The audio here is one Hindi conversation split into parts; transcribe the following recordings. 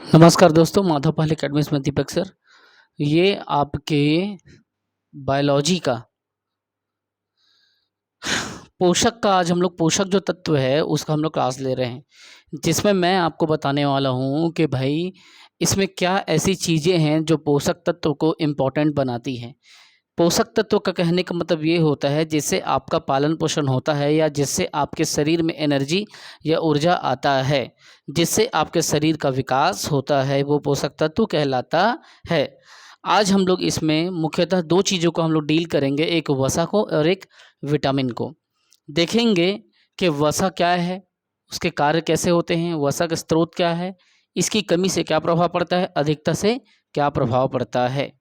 नमस्कार दोस्तों, माधव पाल अकेडमी में दीपक सर। ये आपके बायोलॉजी का पोषक का आज हम लोग पोषक जो तत्व है उसका हम लोग क्लास ले रहे हैं, जिसमें मैं आपको बताने वाला हूँ कि भाई इसमें क्या ऐसी चीज़ें हैं जो पोषक तत्व को इम्पोर्टेंट बनाती हैं। पोषक तत्व का कहने का मतलब ये होता है जिससे आपका पालन पोषण होता है या जिससे आपके शरीर में एनर्जी या ऊर्जा आता है, जिससे आपके शरीर का विकास होता है, वो पोषक तत्व कहलाता है। आज हम लोग इसमें मुख्यतः दो चीज़ों को हम लोग डील करेंगे, एक वसा को और एक विटामिन को। देखेंगे कि वसा क्या है, उसके कार्य कैसे होते हैं, वसा का स्रोत क्या है, इसकी कमी से क्या प्रभाव पड़ता है, अधिकता से क्या प्रभाव पड़ता है।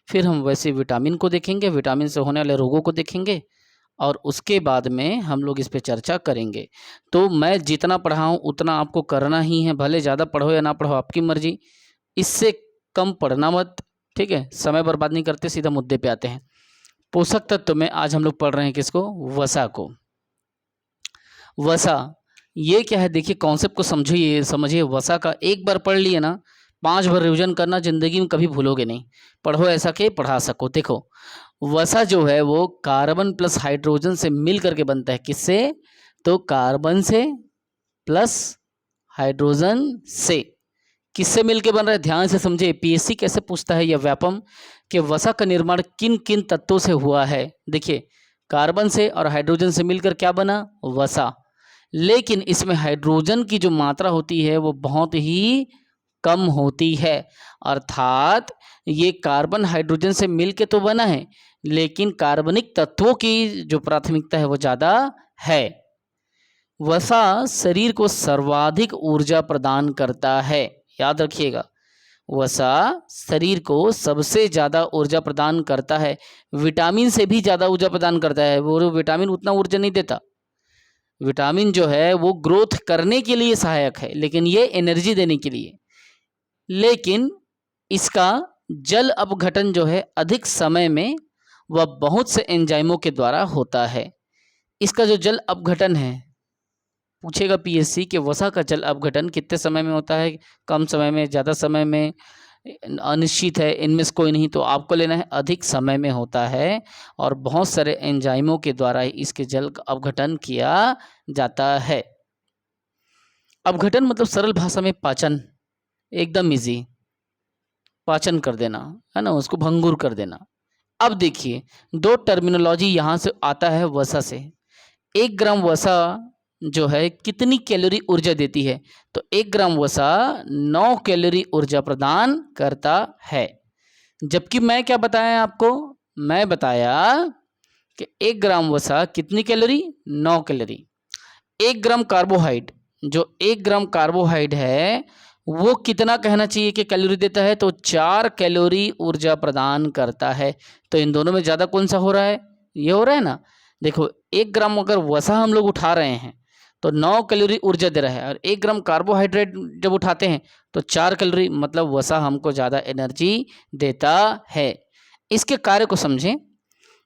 फिर हम वैसे विटामिन को देखेंगे, विटामिन से होने वाले रोगों को देखेंगे और उसके बाद में हम लोग इस पे चर्चा करेंगे। तो मैं जितना पढ़ाऊँ उतना आपको करना ही है, भले ज़्यादा पढ़ो या ना पढ़ो आपकी मर्ज़ी। इससे कम पढ़ना मत, ठीक है। समय बर्बाद नहीं करते, सीधा मुद्दे पे आते हैं। पोषक तत्व में आज हम लोग पढ़ रहे हैं किसको? वसा को। वसा ये क्या है, देखिए कॉन्सेप्ट को समझिए। वसा का एक बार पढ़ लिए ना, 5 बार रिवीजन करना, ज़िंदगी में कभी भूलोगे नहीं। पढ़ो ऐसा कि पढ़ा सको। देखो वसा जो है वो कार्बन प्लस हाइड्रोजन से मिल करके बनता है। किससे? तो कार्बन से प्लस हाइड्रोजन से। किससे मिलके बन रहा है? ध्यान से समझे। पीएससी कैसे पूछता है, यह व्यापम कि वसा का निर्माण किन किन तत्वों से हुआ है। देखिए कार्बन से और हाइड्रोजन से मिलकर क्या बना? वसा। लेकिन इसमें हाइड्रोजन की जो मात्रा होती है वो बहुत ही कम होती है, अर्थात ये कार्बन हाइड्रोजन से मिलके तो बना है लेकिन कार्बनिक तत्वों की जो प्राथमिकता है वो ज़्यादा है। वसा शरीर को सर्वाधिक ऊर्जा प्रदान करता है, याद रखिएगा। वसा शरीर को सबसे ज़्यादा ऊर्जा प्रदान करता है, विटामिन से भी ज़्यादा ऊर्जा प्रदान करता है। वो विटामिन उतना ऊर्जा नहीं देता। विटामिन जो है वो ग्रोथ करने के लिए सहायक है, लेकिन ये एनर्जी देने के लिए। लेकिन इसका जल अपघटन जो है अधिक समय में वह बहुत से एंजाइमों के द्वारा होता है। इसका जो जल अपघटन है, पूछेगा पीएससी कि वसा का जल अपघटन कितने समय में होता है, कम समय में, ज़्यादा समय में, अनिश्चित है, इनमें से कोई नहीं। तो आपको लेना है अधिक समय में होता है और बहुत सारे एंजाइमों के द्वारा इसके जल का अपघटन किया जाता है। अपघटन मतलब सरल भाषा में पाचन, एकदम इजी, पाचन कर देना है ना, उसको भंगुर कर देना। अब देखिए दो टर्मिनोलॉजी यहाँ से आता है वसा से। 1 ग्राम वसा जो है कितनी कैलोरी ऊर्जा देती है? तो 1 ग्राम वसा 9 कैलोरी ऊर्जा प्रदान करता है। जबकि मैं क्या बताया आपको? मैं बताया कि 1 ग्राम वसा कितनी कैलोरी? 9 कैलोरी। 1 ग्राम कार्बोहाइड, जो 1 ग्राम कार्बोहाइड है वो कितना कहना चाहिए कि कैलोरी देता है? तो 4 कैलोरी ऊर्जा प्रदान करता है। तो इन दोनों में ज़्यादा कौन सा हो रहा है? ये हो रहा है ना। देखो 1 ग्राम अगर वसा हम लोग उठा रहे हैं तो 9 कैलोरी ऊर्जा दे रहा है, और 1 ग्राम कार्बोहाइड्रेट जब उठाते हैं तो 4 कैलोरी, मतलब वसा हमको ज़्यादा एनर्जी देता है। इसके कार्य को समझें।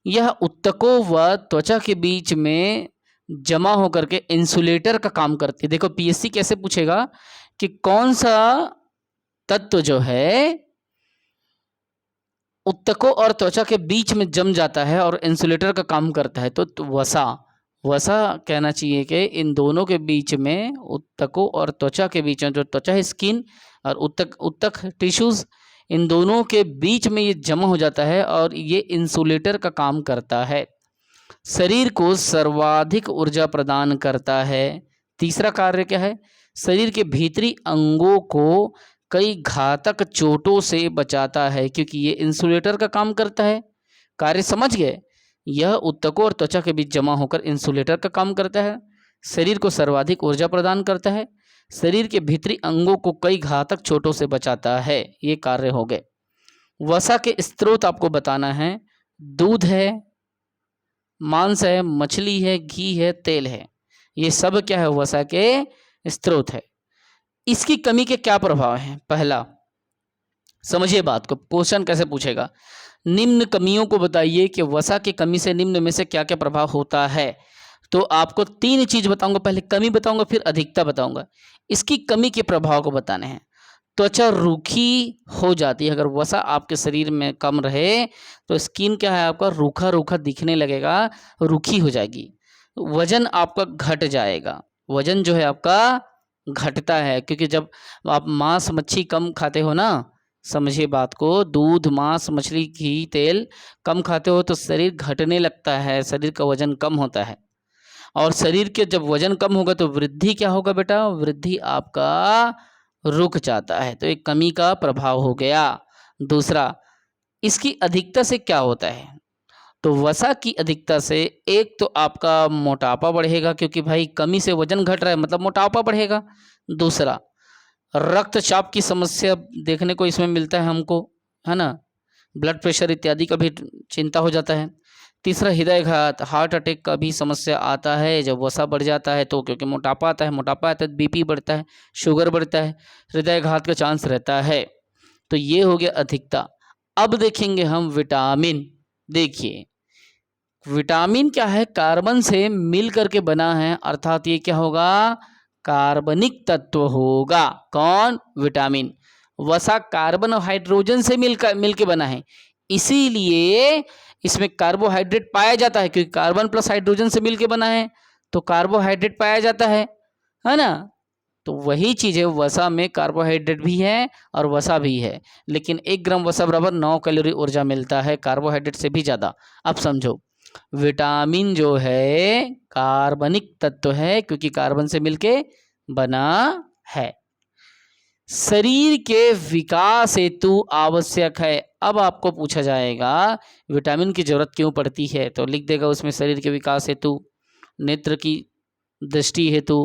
यह ऊतकों व त्वचा के बीच में जमा होकर के इंसुलेटर का काम करती है। देखो पीएससी कैसे पूछेगा कि कौन सा तत्व जो है ऊतकों और त्वचा के बीच में जम जाता है और इंसुलेटर का काम करता है। तो वसा, वसा कहना चाहिए कि इन दोनों के बीच में, ऊतकों और त्वचा के बीच में, जो त्वचा है स्किन और ऊतक टिश्यूज, इन दोनों के बीच में ये जमा हो जाता है और ये इंसुलेटर का काम करता है। शरीर को सर्वाधिक ऊर्जा प्रदान करता है। तीसरा कार्य क्या है? शरीर के भीतरी अंगों को कई घातक चोटों से बचाता है, क्योंकि ये इंसुलेटर का काम करता है। कार्य समझ गए? यह ऊतकों और त्वचा के बीच जमा होकर इंसुलेटर का काम करता है, शरीर को सर्वाधिक ऊर्जा प्रदान करता है, शरीर के भीतरी अंगों को कई घातक चोटों से बचाता है। ये कार्य हो गए। वसा के स्रोत आपको बताना है। दूध है, मांस है, मछली है, घी है, तेल है, ये सब क्या है? वसा के स्रोत है। इसकी कमी के क्या प्रभाव हैं? पहला, समझिए बात को, क्वेश्चन कैसे पूछेगा, निम्न कमियों को बताइए कि वसा की कमी से निम्न में से क्या क्या प्रभाव होता है। तो आपको 3 चीज बताऊंगा, पहले कमी बताऊंगा फिर अधिकता बताऊंगा। इसकी कमी के प्रभाव को बताने हैं। त्वचा रूखी हो जाती है। अगर वसा आपके शरीर में कम रहे तो स्किन क्या है आपका रूखा रूखा दिखने लगेगा, रूखी हो जाएगी। वजन आपका घट जाएगा, वजन जो है आपका घटता है, क्योंकि जब आप मांस मच्छी कम खाते हो ना, समझिए बात को, दूध मांस मछली घी तेल कम खाते हो तो शरीर घटने लगता है, शरीर का वजन कम होता है। और शरीर के जब वजन कम होगा तो वृद्धि क्या होगा बेटा, वृद्धि आपका रुक जाता है। तो एक कमी का प्रभाव हो गया। दूसरा, इसकी अधिकता से क्या होता है, तो वसा की अधिकता से एक तो आपका मोटापा बढ़ेगा, क्योंकि भाई कमी से वजन घट रहा है मतलब मोटापा बढ़ेगा। दूसरा, रक्तचाप की समस्या देखने को इसमें मिलता है हमको, है ना, ब्लड प्रेशर इत्यादि का भी चिंता हो जाता है। तीसरा, हृदयघात हार्ट अटैक का भी समस्या आता है जब वसा बढ़ जाता है, तो क्योंकि मोटापा आता है, मोटापा आता है तो बीपी बढ़ता है, शुगर बढ़ता है, हृदयघात का चांस रहता है। तो ये हो गया अधिकता। अब देखेंगे हम विटामिन। देखिए विटामिन क्या है, कार्बन से मिल करके बना है, अर्थात ये क्या होगा, कार्बनिक तत्व होगा। कौन, विटामिन। वसा कार्बन और हाइड्रोजन से मिलके बना है, इसीलिए इसमें कार्बोहाइड्रेट पाया जाता है, क्योंकि कार्बन प्लस हाइड्रोजन से मिलके बना है तो कार्बोहाइड्रेट पाया जाता है ना। तो वही चीज है, वसा में कार्बोहाइड्रेट भी है और वसा भी है, लेकिन 1 ग्राम वसा बराबर 9 कैलोरी ऊर्जा मिलता है, कार्बोहाइड्रेट से भी ज्यादा। अब समझो, विटामिन जो है कार्बनिक तत्व है, क्योंकि कार्बन से मिलके बना है, शरीर के विकास हेतु आवश्यक है। अब आपको पूछा जाएगा विटामिन की जरूरत क्यों पड़ती है, तो लिख देगा उसमें शरीर के विकास हेतु, नेत्र की दृष्टि हेतु,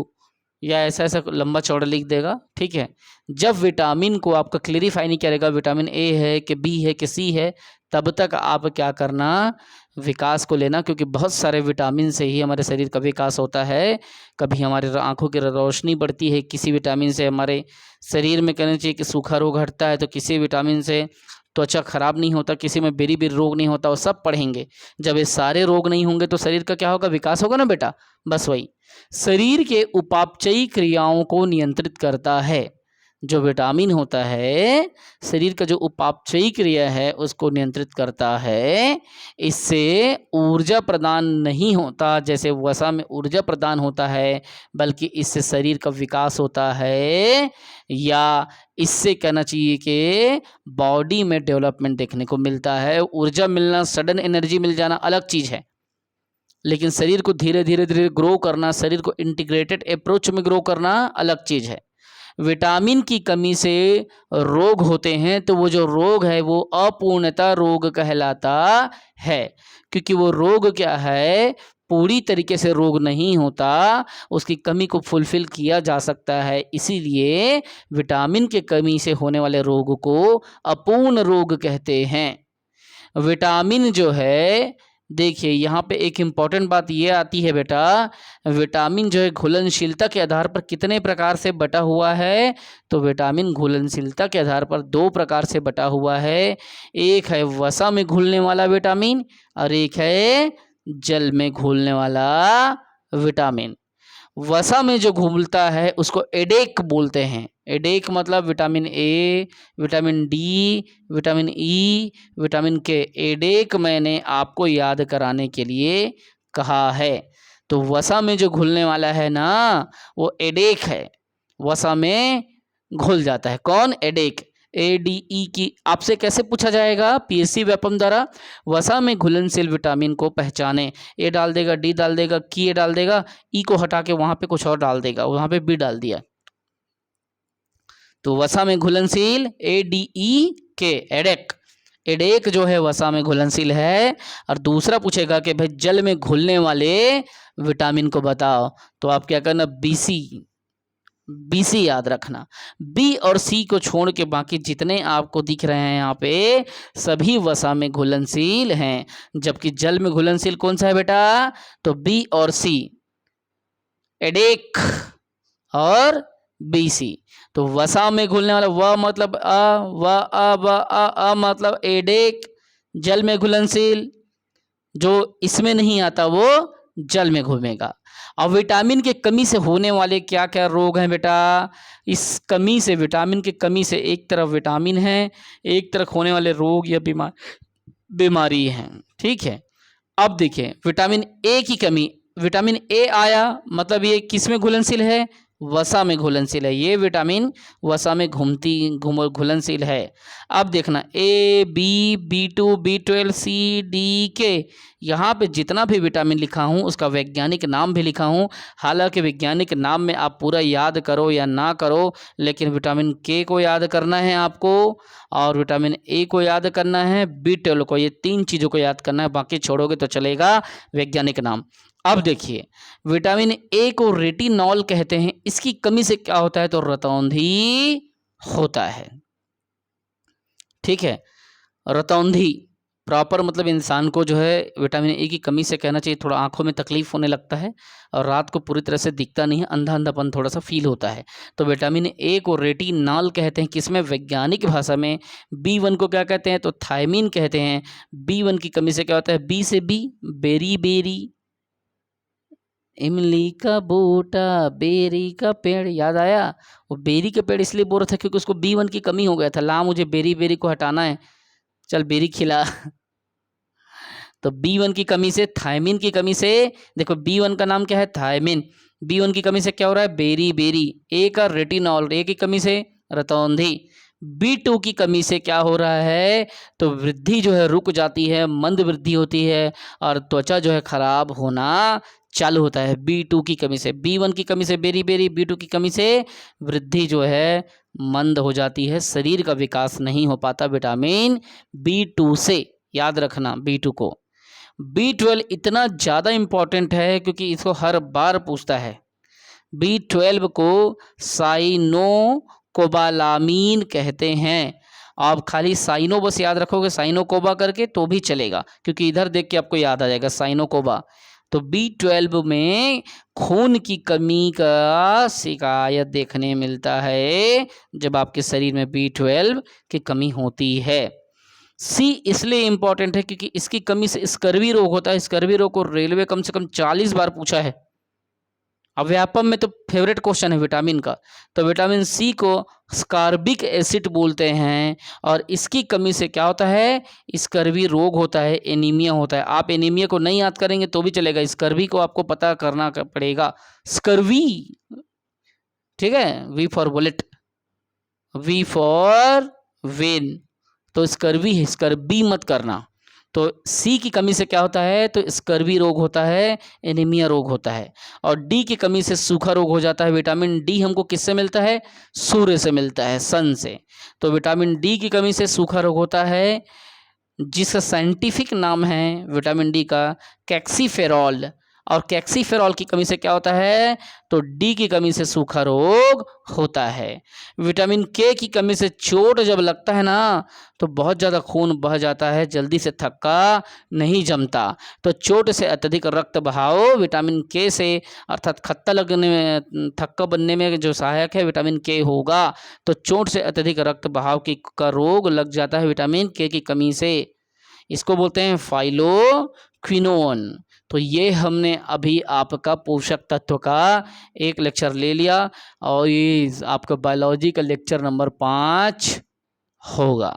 या ऐसा ऐसा लंबा चौड़ा लिख देगा, ठीक है। जब विटामिन को आपका क्लेरिफाई नहीं करेगा विटामिन ए है कि बी है कि सी है, तब तक आप क्या करना, विकास को लेना, क्योंकि बहुत सारे विटामिन से ही हमारे शरीर का विकास होता है। कभी हमारे आंखों की रोशनी बढ़ती है, किसी विटामिन से हमारे शरीर में कहना चाहिए कि सूखा रोग हटता है, तो किसी विटामिन से त्वचा खराब नहीं होता, किसी में बेरी बेरी रोग नहीं होता, वो सब पढ़ेंगे। जब ये सारे रोग नहीं होंगे तो शरीर का क्या होगा, विकास होगा ना बेटा। बस वही शरीर के उपापचयी क्रियाओं को नियंत्रित करता है। जो विटामिन होता है शरीर का जो उपापचयी क्रिया है उसको नियंत्रित करता है, इससे ऊर्जा प्रदान नहीं होता जैसे वसा में ऊर्जा प्रदान होता है, बल्कि इससे शरीर का विकास होता है, या इससे कहना चाहिए कि बॉडी में डेवलपमेंट देखने को मिलता है। ऊर्जा मिलना, सडन एनर्जी मिल जाना अलग चीज़ है, लेकिन शरीर को धीरे धीरे धीरे ग्रो करना, शरीर को इंटीग्रेटेड अप्रोच में ग्रो करना अलग चीज़ है। विटामिन की कमी से रोग होते हैं, तो वो जो रोग है वो अपूर्णता रोग कहलाता है, क्योंकि वो रोग क्या है, पूरी तरीके से रोग नहीं होता, उसकी कमी को फुलफिल किया जा सकता है, इसीलिए विटामिन की कमी से होने वाले रोग को अपूर्ण रोग कहते हैं। विटामिन जो है, देखिए यहाँ पे एक इम्पॉर्टेंट बात ये आती है बेटा, विटामिन जो है घुलनशीलता के आधार पर कितने प्रकार से बटा हुआ है, तो विटामिन घुलनशीलता के आधार पर 2 प्रकार से बटा हुआ है। एक है वसा में घुलने वाला विटामिन और एक है जल में घुलने वाला विटामिन। वसा में जो घुलता है उसको एडेक बोलते हैं। एडेक मतलब vitamin A, vitamin D, vitamin E, vitamin के। एडेक मैंने आपको याद कराने के लिए कहा है। तो वसा में जो घुलने वाला है ना वो एडेक है, वसा में घुल जाता है। कौन, एडेक। एडीई की आपसे कैसे पूछा जाएगा, पीएससी व्यापम द्वारा, वसा में घुलनशील विटामिन को पहचाने। ए डाल देगा, डी डाल देगा, की ए डाल देगा, ई को हटा के वहां पे कुछ और डाल देगा, वहां पे बी डाल दिया, तो वसा में घुलनशील एडीई के, एडेक। एडेक जो है वसा में घुलनशील है। और दूसरा पूछेगा कि भाई जल में घुलने वाले विटामिन को बताओ, तो आप क्या करना, बीसी, बीसी याद रखना। बी और सी को छोड़ के बाकी जितने आपको दिख रहे हैं यहाँ पे सभी वसा में घुलनशील हैं, जबकि जल में घुलनशील कौन सा है बेटा, तो बी और सी, एडेक और बीसी। तो वसा में घुलने वाला व मतलब अ, व अ, व अ मतलब एडेक, जल में घुलनशील, जो इसमें नहीं आता वो जल में घूमेगा। अब विटामिन की कमी से होने वाले क्या क्या रोग हैं बेटा? इस कमी से, विटामिन की कमी से, एक तरफ विटामिन है, एक तरफ होने वाले रोग या बीमारी हैं। ठीक है, अब देखिए विटामिन ए की कमी, विटामिन ए आया मतलब ये किस में घुलनशील है? वसा में घुलनशील है। ये विटामिन वसा में घुलनशील है। अब देखना ए, B, B2, B12, C, D, K, यहाँ पे जितना भी विटामिन लिखा हूँ उसका वैज्ञानिक नाम भी लिखा हूँ। हालांकि वैज्ञानिक नाम में आप पूरा याद करो या ना करो, लेकिन विटामिन के को याद करना है आपको, और विटामिन ए को याद करना है, B12 को, ये 3 चीज़ों को याद करना है, बाकी छोड़ोगे तो चलेगा वैज्ञानिक नाम। अब देखिए विटामिन ए को रेटिनॉल कहते हैं। इसकी कमी से क्या होता है? तो रतौंधी होता है। ठीक है, रतौंधी प्रॉपर मतलब इंसान को जो है विटामिन ए की कमी से कहना चाहिए थोड़ा आंखों में तकलीफ होने लगता है और रात को पूरी तरह से दिखता नहीं है, अंधा अंधापन थोड़ा सा फील होता है। तो विटामिन ए को रेटिनॉल कहते हैं, किसमें? वैज्ञानिक भाषा में। B1 को क्या कहते हैं? तो थायमीन कहते हैं। B1 की कमी से क्या होता है? बी से बी, बेरी बेरी, इमली का बूटा, बेरी का पेड़, याद आया? वो बेरी का पेड़ इसलिए बोल रहा था क्योंकि उसको B1 की कमी हो गया था। ला मुझे बेरी बेरी को हटाना है, चल बेरी खिला। तो B1 की कमी से, थायमीन की कमी से, देखो B1 का नाम क्या है? थायमीन। B1 की कमी से क्या हो रहा है? Berry berry. ए का रेटिनॉल, ए की कमी से रतौंधी। B2 की कमी से क्या हो रहा है? तो वृद्धि जो है रुक जाती है, मंद वृद्धि होती है और त्वचा जो है खराब होना चालू होता है B2 की कमी से। B1 की कमी से बेरी बेरी, B2 की कमी से वृद्धि जो है मंद हो जाती है, शरीर का विकास नहीं हो पाता विटामिन B2 से। याद रखना B2 को। B12 इतना ज़्यादा इम्पॉर्टेंट है क्योंकि इसको हर बार पूछता है। B12 को साइनो कोबालामीन कहते हैं। आप खाली साइनो बस याद रखोगे, साइनो कोबा करके, तो भी चलेगा क्योंकि इधर देख के आपको याद आ जाएगा साइनो कोबा। तो B12 में खून की कमी का शिकायत देखने मिलता है जब आपके शरीर में B12 की कमी होती है। सी इसलिए इंपॉर्टेंट है क्योंकि इसकी कमी से स्कर्वी रोग होता है। स्कर्वी रोग को रेलवे कम से कम 40 बार पूछा है। अब व्यापम में तो फेवरेट क्वेश्चन है विटामिन का। तो विटामिन सी को स्कारबिक एसिड बोलते हैं और इसकी कमी से क्या होता है? स्कर्वी रोग होता है, एनीमिया होता है। आप एनीमिया को नहीं याद करेंगे तो भी चलेगा, स्कर्वी को आपको पता करना पड़ेगा। स्कर्वी, ठीक है, V for bullet, V for win. तो स्कर्वी है, स्कर्वी मत करना। तो सी की कमी से क्या होता है? तो स्कर्वी रोग होता है, एनीमिया रोग होता है। और डी की कमी से सूखा रोग हो जाता है। विटामिन डी हमको किससे मिलता है? सूर्य से मिलता है, सन से। तो विटामिन डी की कमी से सूखा रोग होता है, जिसका साइंटिफिक नाम है विटामिन डी का कैक्सीफेरॉल। और कैक्सीफेरॉल की कमी से क्या होता है? तो डी की कमी से सूखा रोग होता है। विटामिन के की कमी से चोट जब लगता है ना तो बहुत ज़्यादा खून बह जाता है, जल्दी से थक्का नहीं जमता। तो चोट से अत्यधिक रक्त बहाव विटामिन के से, अर्थात खत्ता लगने में, थक्का बनने में जो सहायक है विटामिन के होगा। तो चोट से अत्यधिक रक्त बहाव का रोग लग जाता है विटामिन के की कमी से। इसको बोलते हैं फाइलोक्विनोन। तो ये हमने अभी आपका पोषक तत्व का एक लेक्चर ले लिया और ये आपका बायोलॉजी का लेक्चर नंबर 5 होगा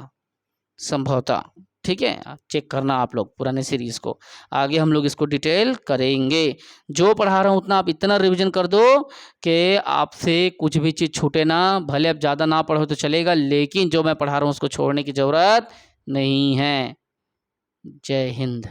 संभवतः। ठीक है, चेक करना आप लोग पुराने सीरीज को, आगे हम लोग इसको डिटेल करेंगे। जो पढ़ा रहा हूँ उतना आप इतना रिवीजन कर दो कि आपसे कुछ भी चीज़ छूटे ना। भले आप ज़्यादा ना पढ़ो तो चलेगा, लेकिन जो मैं पढ़ा रहा हूँ उसको छोड़ने की ज़रूरत नहीं है। जय हिंद।